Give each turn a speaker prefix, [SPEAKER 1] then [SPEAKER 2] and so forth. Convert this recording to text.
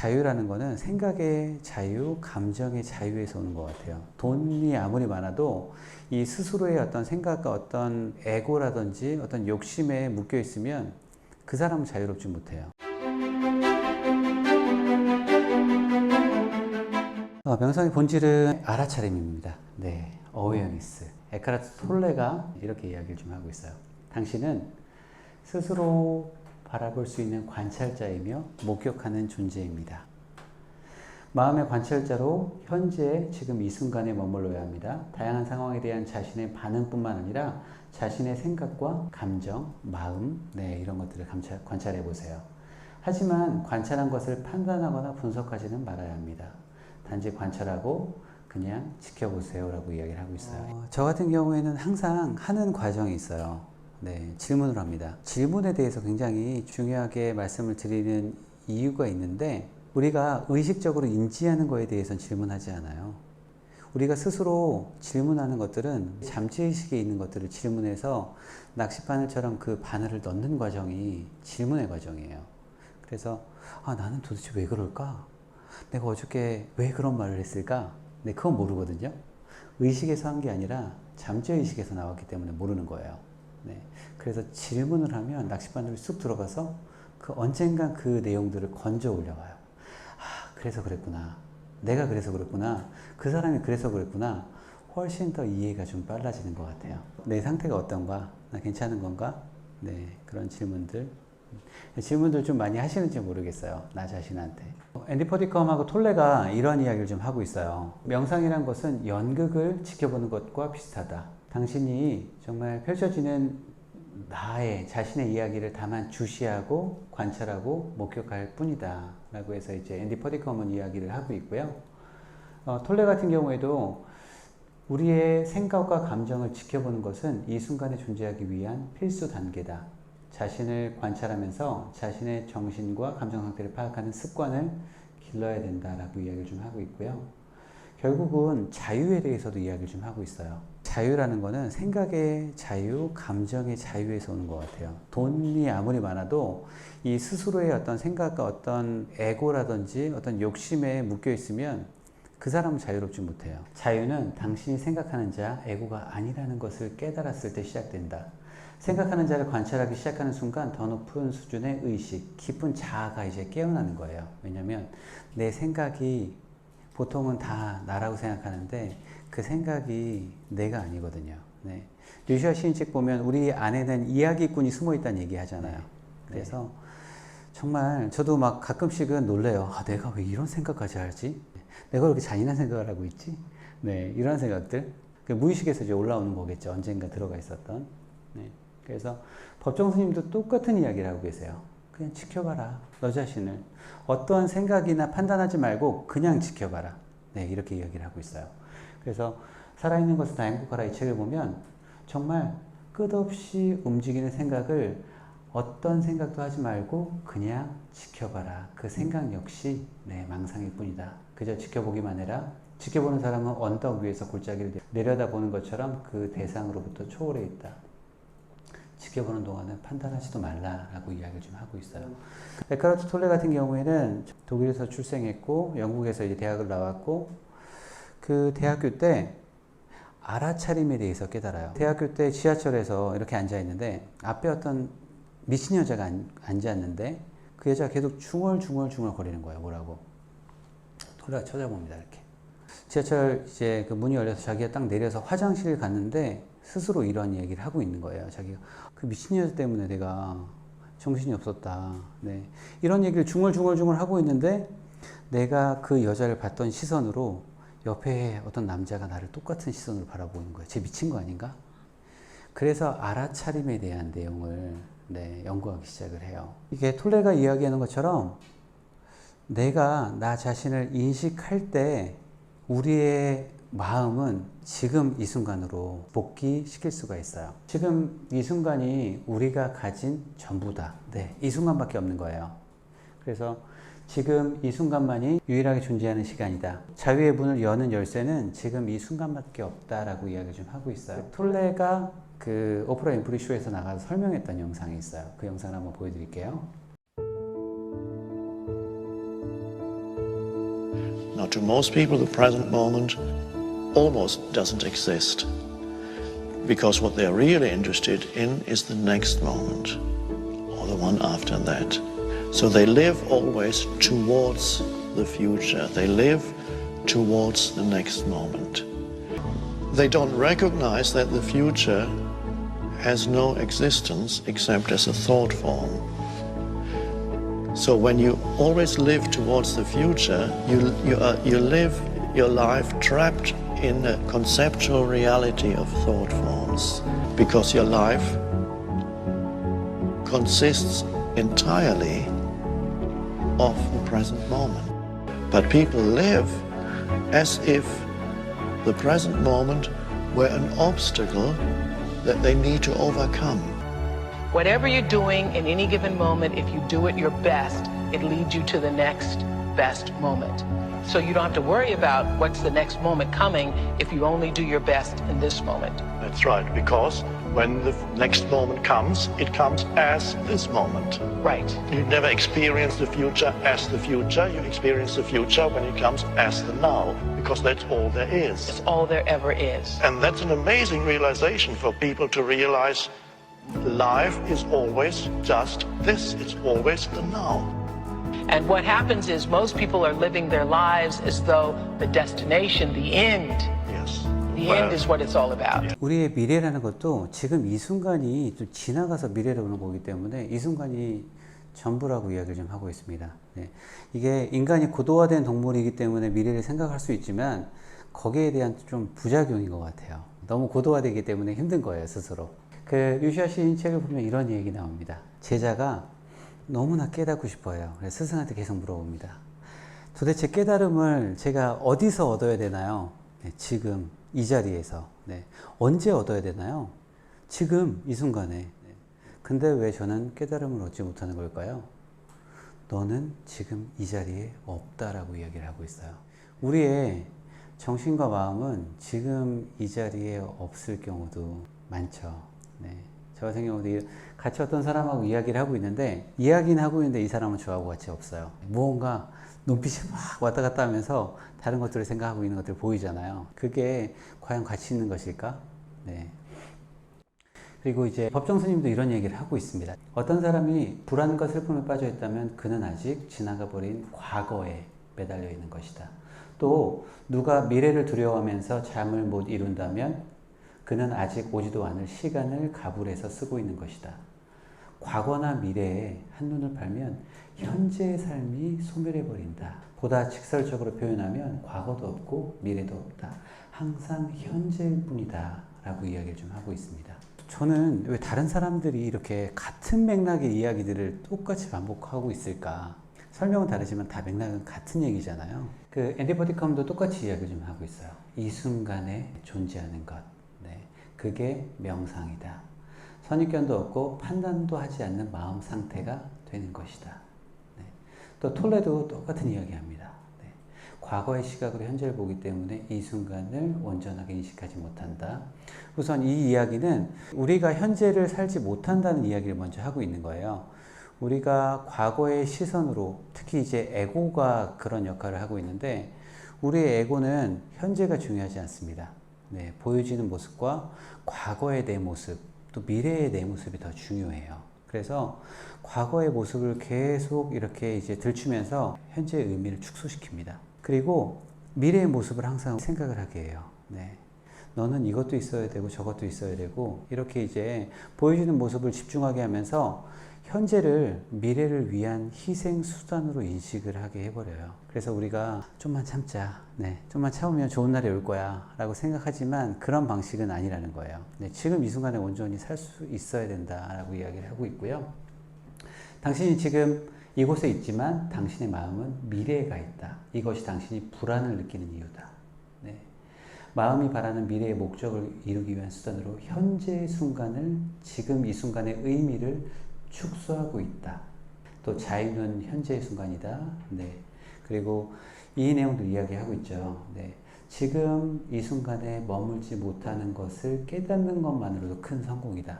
[SPEAKER 1] 자유라는 거는 생각의 자유, 감정의 자유에서 오는 것 같아요. 돈이 아무리 많아도 이 스스로의 어떤 생각과 어떤 에고라든지 어떤 욕심에 묶여 있으면 그 사람은 자유롭지 못해요. 명상의 본질은 알아차림입니다. 네, 어웨어니스. 에카르트 톨레가 이렇게 이야기를 좀 하고 있어요. 당신은 스스로 바라볼 수 있는 관찰자이며 목격하는 존재입니다. 마음의 관찰자로 현재 지금 이 순간에 머물러야 합니다. 다양한 상황에 대한 자신의 반응뿐만 아니라 자신의 생각과 감정, 마음, 이런 것들을 관찰해 보세요. 하지만 관찰한 것을 판단하거나 분석하지는 말아야 합니다. 단지 관찰하고 그냥 지켜보세요 라고 이야기를 하고 있어요. 저 같은 경우에는 항상 하는 과정이 있어요. 질문을 합니다. 질문에 대해서 굉장히 중요하게 말씀을 드리는 이유가 있는데, 우리가 의식적으로 인지하는 거에 대해서는 질문하지 않아요. 우리가 스스로 질문하는 것들은 잠재의식에 있는 것들을 질문해서 낚시바늘처럼 그 바늘을 넣는 과정이 질문의 과정이에요. 그래서 나는 도대체 왜 그럴까? 내가 어저께 왜 그런 말을 했을까? 그건 모르거든요. 의식에서 한 게 아니라 잠재의식에서 나왔기 때문에 모르는 거예요. 그래서 질문을 하면 낚시바늘이 쑥 들어가서 언젠간 그 내용들을 건져 올려와요. 그래서 그랬구나. 내가 그래서 그랬구나. 그 사람이 그래서 그랬구나. 훨씬 더 이해가 좀 빨라지는 것 같아요. 내 상태가 어떤가? 나 괜찮은 건가? 그런 질문들 좀 많이 하시는지 모르겠어요. 나 자신한테. 앤디 퍼디컴하고 톨레가 이런 이야기를 좀 하고 있어요. 명상이란 것은 연극을 지켜보는 것과 비슷하다. 당신이 정말 펼쳐지는 나의 자신의 이야기를 다만 주시하고 관찰하고 목격할 뿐이다 라고 해서 이제 앤디 퍼디컴은 이야기를 하고 있고요. 톨레 같은 경우에도 우리의 생각과 감정을 지켜보는 것은 이 순간에 존재하기 위한 필수 단계다. 자신을 관찰하면서 자신의 정신과 감정 상태를 파악하는 습관을 길러야 된다라고 이야기를 좀 하고 있고요. 결국은 자유에 대해서도 이야기를 좀 하고 있어요. 자유라는 거는 생각의 자유, 감정의 자유에서 오는 것 같아요. 돈이 아무리 많아도 이 스스로의 어떤 생각과 어떤 에고라든지 어떤 욕심에 묶여 있으면 그 사람은 자유롭지 못해요. 자유는 당신이 생각하는 자, 에고가 아니라는 것을 깨달았을 때 시작된다. 생각하는 자를 관찰하기 시작하는 순간 더 높은 수준의 의식, 깊은 자아가 이제 깨어나는 거예요. 왜냐하면 내 생각이 보통은 다 나라고 생각하는데 그 생각이 내가 아니거든요. 류시아 시인 책 보면 우리 안에는 이야기꾼이 숨어 있다는 얘기 하잖아요. 그래서 정말 저도 막 가끔씩은 놀래요. 내가 왜 이런 생각까지 하지? 내가 왜 이렇게 잔인한 생각을 하고 있지? 이런 생각들. 무의식에서 이제 올라오는 거겠죠. 언젠가 들어가 있었던. 그래서 법정 스님도 똑같은 이야기를 하고 계세요. 그냥 지켜봐라. 너 자신을. 어떠한 생각이나 판단하지 말고 그냥 지켜봐라. 이렇게 이야기를 하고 있어요. 그래서 살아있는 것은 다 행복하라 이 책을 보면 정말 끝없이 움직이는 생각을 어떤 생각도 하지 말고 그냥 지켜봐라. 그 생각 역시 망상일 뿐이다. 그저 지켜보기만 해라. 지켜보는 사람은 언덕 위에서 골짜기를 내려다보는 것처럼 그 대상으로부터 초월해 있다. 지켜보는 동안은 판단하지도 말라라고 이야기를 좀 하고 있어요. 에카르트 톨레 같은 경우에는 독일에서 출생했고 영국에서 이제 대학을 나왔고 그 대학교 때 알아차림에 대해서 깨달아요. 대학교 때 지하철에서 이렇게 앉아 있는데 앞에 어떤 미친 여자가 앉았는데 그 여자가 계속 중얼중얼 거리는 거예요. 뭐라고? 톨레가 쳐다봅니다. 이렇게. 지하철 이제 그 문이 열려서 자기가 딱 내려서 화장실 갔는데 스스로 이런 얘기를 하고 있는 거예요. 자기가 그 미친 여자 때문에 내가 정신이 없었다. 이런 얘기를 중얼중얼 하고 있는데 내가 그 여자를 봤던 시선으로 옆에 어떤 남자가 나를 똑같은 시선으로 바라보는 거예요. 쟤 미친 거 아닌가? 그래서 알아차림에 대한 내용을 연구하기 시작을 해요. 이게 톨레가 이야기하는 것처럼 내가 나 자신을 인식할 때 우리의 마음은 지금 이 순간으로 복귀시킬 수가 있어요. 지금 이 순간이 우리가 가진 전부다. 이 순간밖에 없는 거예요. 그래서 지금 이 순간만이 유일하게 존재하는 시간이다. 자유의 문을 여는 열쇠는 지금 이 순간밖에 없다라고 이야기를 좀 하고 있어요. 톨레가 그 오프라 윈프리 쇼에서 나가서 설명했던 영상이 있어요. 그 영상을 한번 보여드릴게요.
[SPEAKER 2] Now, to most people, the present moment almost doesn't exist, because what they're really interested in is the next moment, or the one after that. So they live always towards the future. They live towards the next moment. They don't recognize that the future has no existence except as a thought form. So when you always live towards the future, you live your life trapped in a conceptual reality of thought forms, because your life consists entirely of the present moment. But people live as if the present moment were an obstacle that they need to overcome.
[SPEAKER 3] Whatever you're doing in any given moment, if you do it your best, it leads you to the next best moment. So you don't have to worry about what's the next moment coming if you only do your best in this moment.
[SPEAKER 2] That's right, because when the next moment comes, it comes as this moment.
[SPEAKER 3] Right.
[SPEAKER 2] You never experience the future as the future. You experience the future when it comes as the now, because that's all there is.
[SPEAKER 3] It's all there ever is.
[SPEAKER 2] And that's an amazing realization for people to realize life is always just this. It's always the now.
[SPEAKER 3] And what happens is most people are living their lives as though the destination, the end,
[SPEAKER 2] Yes.
[SPEAKER 3] the end is what it's all about.
[SPEAKER 1] 우리의 미래라는 것도 지금 이 순간이 좀 지나가서 미래로 오는 거기 때문에 이 순간이 전부라고 이야기를 좀 하고 있습니다. 네. 이게 인간이 고도화된 동물이기 때문에 미래를 생각할 수 있지만 거기에 대한 좀 부작용인 것 같아요. 너무 고도화되기 때문에 힘든 거예요, 스스로. 그 유시아 시인 책을 보면 이런 얘기 나옵니다. 제자가 너무나 깨닫고 싶어요. 그래서 스승한테 계속 물어봅니다. 도대체 깨달음을 제가 어디서 얻어야 되나요? 네, 지금 이 자리에서. 네. 언제 얻어야 되나요? 지금 이 순간에. 네. 근데 왜 저는 깨달음을 얻지 못하는 걸까요? 너는 지금 이 자리에 없다라고 이야기를 하고 있어요. 우리의 정신과 마음은 지금 이 자리에 없을 경우도 많죠. 네. 저 같은 경우도 같이 어떤 사람하고 이야기를 하고 있는데, 이야기는 하고 있는데 이 사람은 저하고 같이 없어요. 무언가 눈빛이 막 왔다 갔다 하면서 다른 것들을 생각하고 있는 것들 보이잖아요. 그게 과연 가치 있는 것일까? 네. 그리고 이제 법정 스님도 이런 얘기를 하고 있습니다. 어떤 사람이 불안과 슬픔에 빠져 있다면 그는 아직 지나가 버린 과거에 매달려 있는 것이다. 또 누가 미래를 두려워하면서 잠을 못 이룬다면 그는 아직 오지도 않을 시간을 가불해서 쓰고 있는 것이다. 과거나 미래에 한눈을 팔면 현재의 삶이 소멸해버린다. 보다 직설적으로 표현하면 과거도 없고 미래도 없다. 항상 현재일 뿐이다. 라고 이야기를 좀 하고 있습니다. 저는 왜 다른 사람들이 이렇게 같은 맥락의 이야기들을 똑같이 반복하고 있을까? 설명은 다르지만 다 맥락은 같은 얘기잖아요. 그 앤디 버디컴도 똑같이 이야기를 좀 하고 있어요. 이 순간에 존재하는 것. 네, 그게 명상이다. 선입견도 없고 판단도 하지 않는 마음 상태가 되는 것이다. 네. 또 톨레도 똑같은 이야기합니다. 네. 과거의 시각으로 현재를 보기 때문에 이 순간을 온전하게 인식하지 못한다. 우선 이 이야기는 우리가 현재를 살지 못한다는 이야기를 먼저 하고 있는 거예요. 우리가 과거의 시선으로, 특히 이제 에고가 그런 역할을 하고 있는데, 우리의 에고는 현재가 중요하지 않습니다. 네, 보여지는 모습과 과거의 내 모습, 또 미래의 내 모습이 더 중요해요. 그래서 과거의 모습을 계속 이렇게 이제 들추면서 현재의 의미를 축소시킵니다. 그리고 미래의 모습을 항상 생각을 하게 해요. 네. 너는 이것도 있어야 되고 저것도 있어야 되고, 이렇게 이제 보여지는 모습을 집중하게 하면서 현재를 미래를 위한 희생 수단으로 인식을 하게 해버려요. 그래서 우리가 좀만 참자, 네, 좀만 참으면 좋은 날이 올 거야 라고 생각하지만 그런 방식은 아니라는 거예요. 네, 지금 이 순간에 온전히 살 수 있어야 된다 라고 이야기를 하고 있고요. 당신이 지금 이곳에 있지만 당신의 마음은 미래에 가 있다. 이것이 당신이 불안을 느끼는 이유다. 네. 마음이 바라는 미래의 목적을 이루기 위한 수단으로 현재의 순간을, 지금 이 순간의 의미를 축소하고 있다. 또 자유는 현재의 순간이다. 네. 그리고 이 내용도 이야기하고 있죠. 네. 지금 이 순간에 머물지 못하는 것을 깨닫는 것만으로도 큰 성공이다.